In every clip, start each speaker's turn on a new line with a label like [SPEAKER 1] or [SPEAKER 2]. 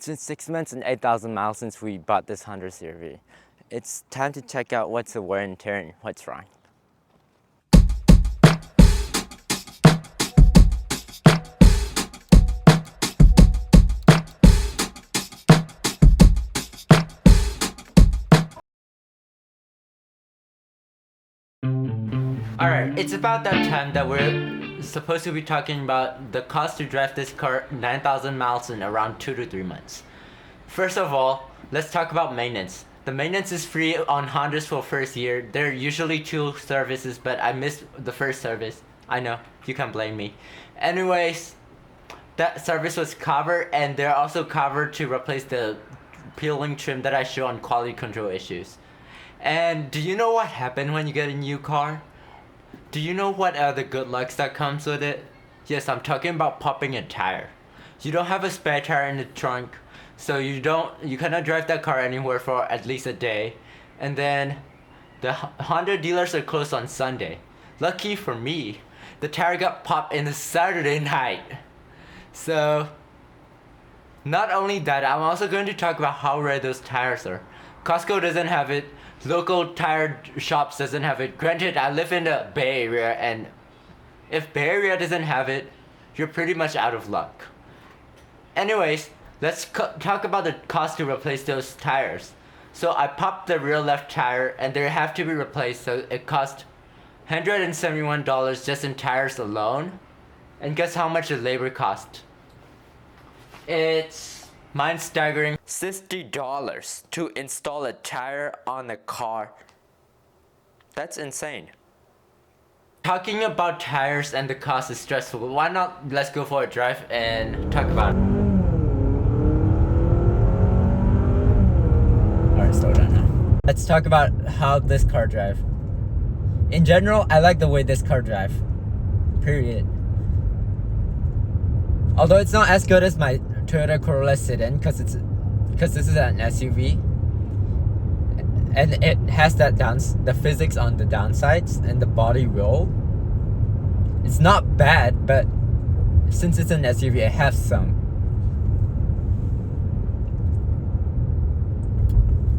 [SPEAKER 1] It's been 6 months and 8,000 miles since we bought this Honda CR-V. It's time to check out what's the wear and tear and what's wrong. Alright, it's about that time that we're supposed to be talking about the cost to drive this car 9,000 miles in around 2 to 3 months. First of all, let's talk about maintenance. The maintenance is free on Hondas for first year. There are usually 2 services, but I missed the first service. I know, you can't blame me. Anyways, that service was covered, and they're also covered to replace the peeling trim that I show on quality control issues. And do you know what happened when you get a new car? Do you know what are the good lucks that comes with it? Yes, I'm talking about popping a tire. You don't have a spare tire in the trunk, so you cannot drive that car anywhere for at least a day. And then the Honda dealers are closed on Sunday. Lucky for me, the tire got popped in the Saturday night. So not only that, I'm also going to talk about how rare those tires are. Costco doesn't have it. Local tire shops doesn't have it. Granted, I live in the Bay Area, and if Bay Area doesn't have it, you're pretty much out of luck. Anyways, let's talk about the cost to replace those tires. So I popped the rear left tire, and they have to be replaced, so it cost $171 just in tires alone. And guess how much the labor cost? It's mind-staggering $60 to install a tire on a car. That's insane. Talking about tires and the cost is stressful. Why not let's go for a drive and talk about it. Alright, slow down now. Let's talk about how this car drives. In general, I like the way this car drives. Period. Although it's not as good as my Toyota Corolla sedan because this is an SUV, and it has the physics on the downsides and the body roll. It's not bad, but since it's an SUV, it has some.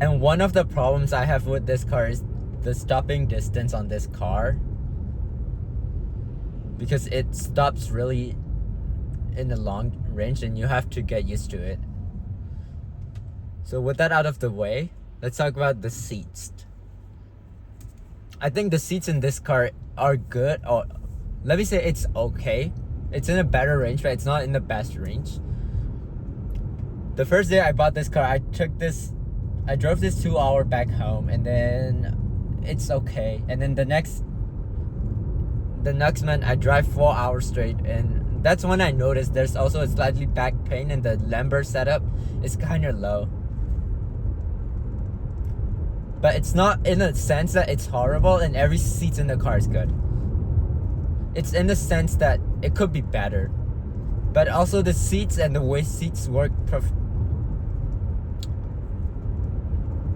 [SPEAKER 1] And one of the problems I have with this car is the stopping distance on this car, because it stops really in the long range and you have to get used to it. So with that out of the way, let's talk about the seats. I think the seats in this car are good, or let me say it's okay. It's in a better range, but it's not in the best range. The first day I bought this car, I drove this 2 hour back home, and then it's okay. And then the next month I drive 4 hours straight, and that's when I noticed there's also a slightly back pain, and the lumbar setup is kind of low. But it's not in the sense that it's horrible and every seat in the car is good. It's in the sense that it could be better. But also the seats and the way seats work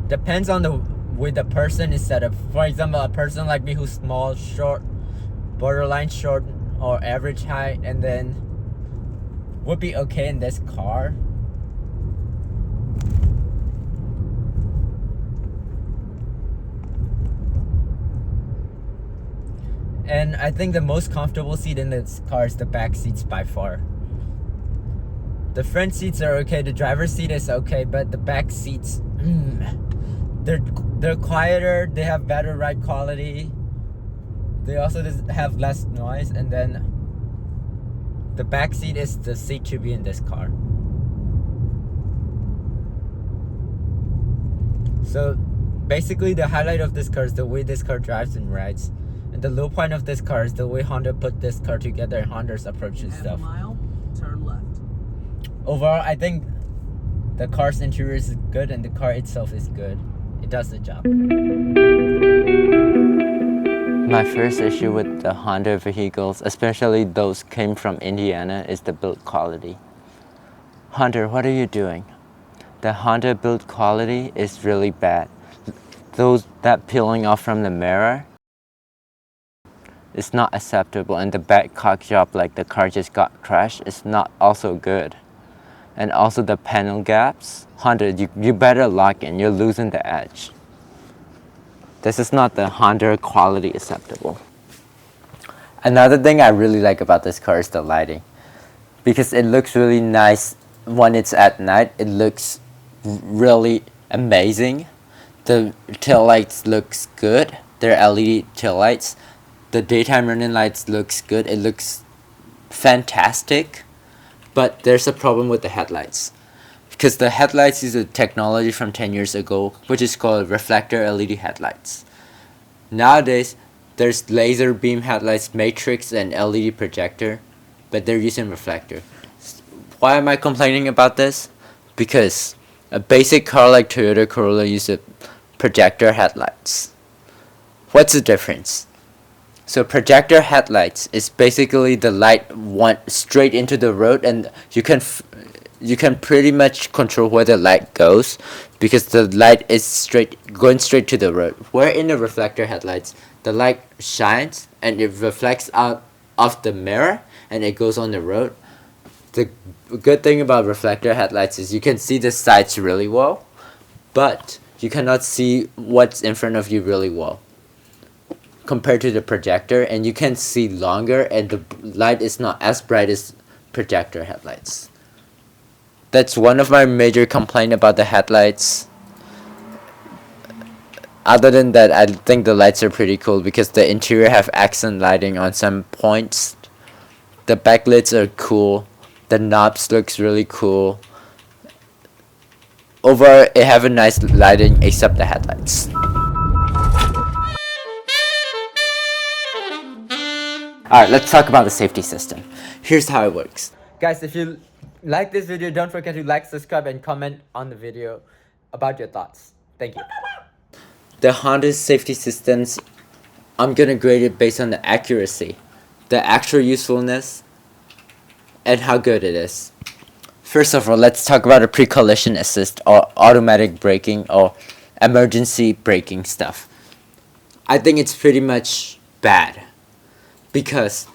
[SPEAKER 1] depends on the way the person is set up. For example, a person like me who's small, short, borderline short, or average height, and then would be okay in this car. And I think the most comfortable seat in this car is the back seats by far. The front seats are okay, the driver's seat is okay, but the back seats, they're quieter, they have better ride quality. They also have less noise, and then the back seat is the seat to be in this car. So basically the highlight of this car is the way this car drives and rides. And the low point of this car is the way Honda put this car together and Honda's approach and stuff.
[SPEAKER 2] Mile, turn left.
[SPEAKER 1] Overall, I think the car's interior is good and the car itself is good. It does the job. My first issue with the Honda vehicles, especially those came from Indiana, is the build quality. Honda, what are you doing? The Honda build quality is really bad. That peeling off from the mirror is not acceptable, and the back cock job, like the car just got crashed, is not also good. and also the panel gaps. Honda, you better lock in, you're losing the edge. This is not the Honda quality acceptable. Another thing I really like about this car is the lighting, because it looks really nice when it's at night. It looks really amazing. The tail lights looks good. They're LED tail lights. The daytime running lights looks good. It looks fantastic. But there's a problem with the headlights, because the headlights is a technology from 10 years ago, which is called reflector LED headlights. Nowadays, there's laser beam headlights, matrix, and LED projector, but they're using reflector. Why am I complaining about this? Because a basic car like Toyota Corolla uses projector headlights. What's the difference? So projector headlights is basically the light went straight into the road, and you can pretty much control where the light goes, because the light is going straight to the road. Where in the reflector headlights, the light shines and it reflects out of the mirror and it goes on the road. The good thing about reflector headlights is you can see the sides really well, but you cannot see what's in front of you really well compared to the projector, and you can see longer, and the light is not as bright as projector headlights. That's one of my major complaints about the headlights. Other than that, I think the lights are pretty cool because the interior have accent lighting on some points. The backlights are cool. The knobs looks really cool. Overall, it have a nice lighting except the headlights. Alright, let's talk about the safety system. Here's how it works. Guys, if you like this video, don't forget to like, subscribe, and comment on the video about your thoughts. Thank you. The Honda safety systems, I'm gonna grade it based on the accuracy, the actual usefulness, and how good it is. First of all, let's talk about a pre-collision assist or automatic braking or emergency braking stuff. I think it's pretty much bad, because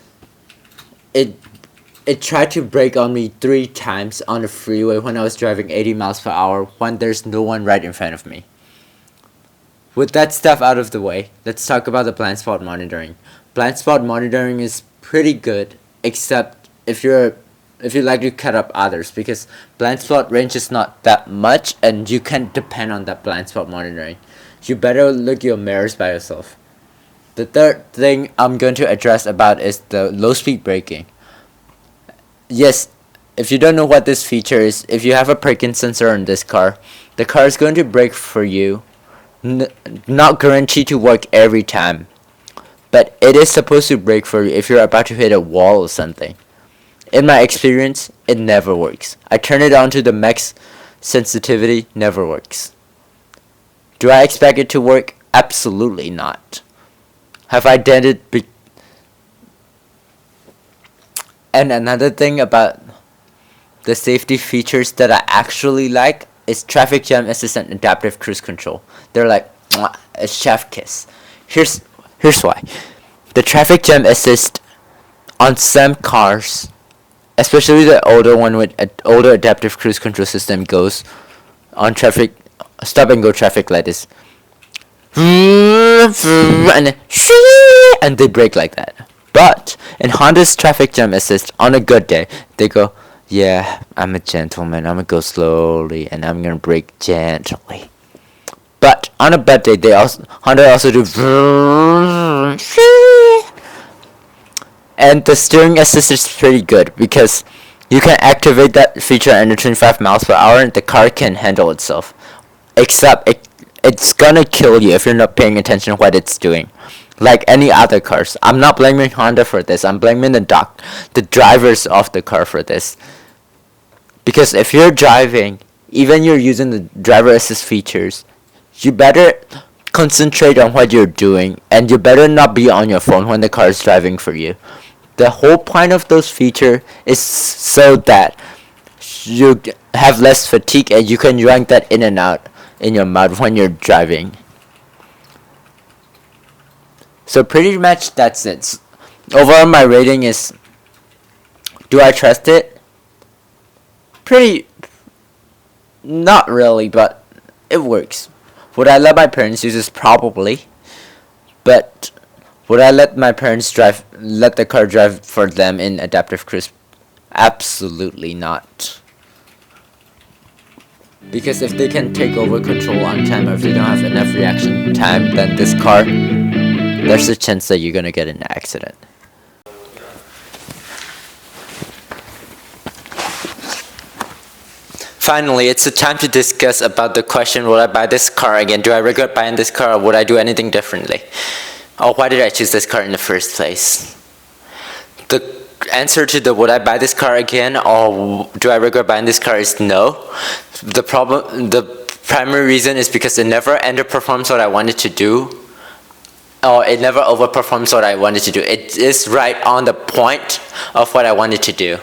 [SPEAKER 1] it tried to brake on me 3 times on the freeway when I was driving 80 miles per hour when there's no one right in front of me. With that stuff out of the way, let's talk about the blind spot monitoring. Blind spot monitoring is pretty good, except if you like to cut up others, because blind spot range is not that much and you can't depend on that blind spot monitoring. You better look your mirrors by yourself. The third thing I'm going to address about is the low speed braking. Yes, if you don't know what this feature is, if you have a braking sensor on this car, the car is going to brake for you. Not guaranteed to work every time, but it is supposed to brake for you if you're about to hit a wall or something. In my experience, it never works. I turn it on to the max sensitivity, never works. Do I expect it to work? Absolutely not. Have I done it? And another thing about the safety features that I actually like is traffic jam assist and adaptive cruise control. They're like a chef kiss. Here's why. The traffic jam assist on some cars, especially the older one with older adaptive cruise control system, goes on traffic stop and go traffic light is and they brake like that. But in Honda's traffic jam assist, on a good day, they go, yeah, I'm a gentleman, I'm gonna go slowly and I'm gonna brake gently. But on a bad day, Honda also do, and the steering assist is pretty good because you can activate that feature under 25 miles per hour and the car can handle itself. Except it's gonna kill you if you're not paying attention to what it's doing. Like any other cars. I'm not blaming Honda for this. I'm blaming the drivers of the car for this. Because if you're driving, even you're using the driver assist features, you better concentrate on what you're doing, and you better not be on your phone when the car is driving for you. The whole point of those features is so that you have less fatigue and you can drink that in and out in your mouth when you're driving. So pretty much that's it. Overall, my rating is, do I trust it?
[SPEAKER 2] not really, but it works. Would I let my parents use this? Probably. But would I let let the car drive for them in adaptive cruise? Absolutely not. Because if they can take over control on time, or if they don't have enough reaction time, then this car, there's a chance that you're gonna get in an accident. Finally, it's the time to discuss about the question, would I buy this car again? Do I regret buying this car, or would I do anything differently? Or why did I choose this car in the first place? The answer to the would I buy this car again, or do I regret buying this car is no. The primary reason is because it never underperforms what I wanted to do, or it never overperforms what I wanted to do. It is right on the point of what I wanted to do.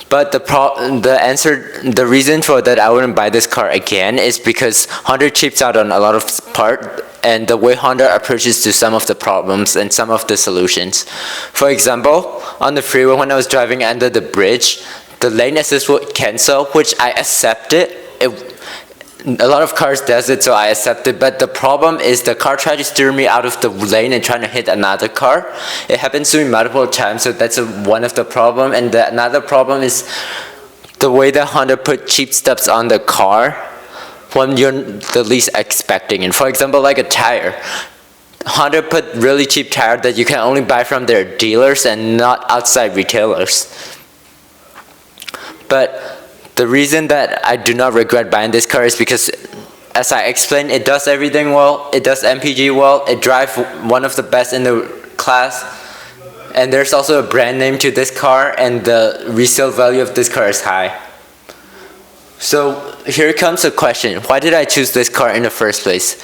[SPEAKER 2] But the reason for that I wouldn't buy this car again is because Honda cheaps out on a lot of parts, and the way Honda approaches to some of the problems and some of the solutions. For example, on the freeway when I was driving under the bridge, the lane assist would cancel, which I accepted. A lot of cars does it, so I accept it, but the problem is the car tried to steer me out of the lane and trying to hit another car. It happens to me multiple times, so that's one of the problem. And another problem is the way that Honda put cheap steps on the car when you're the least expecting it. For example, like a tire. Honda put really cheap tire that you can only buy from their dealers and not outside retailers. But the reason that I do not regret buying this car is because, as I explained, it does everything well, it does MPG well, it drives one of the best in the class, and there's also a brand name to this car, and the resale value of this car is high. So here comes a question, why did I choose this car in the first place?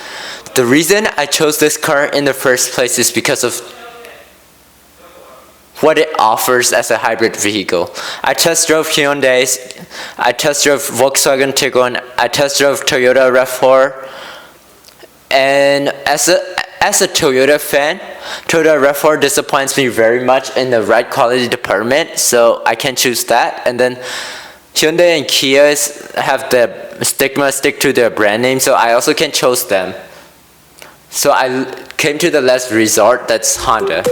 [SPEAKER 2] The reason I chose this car in the first place is because of what it offers as a hybrid vehicle. I test drove Hyundai's, I test drove Volkswagen Tiguan, I test drove Toyota RAV4, and as a Toyota fan, Toyota RAV4 disappoints me very much in the ride quality department, so I can choose that. And then Hyundai and Kia have the stick to their brand name, so I also can choose them. So I came to the last resort, that's Honda.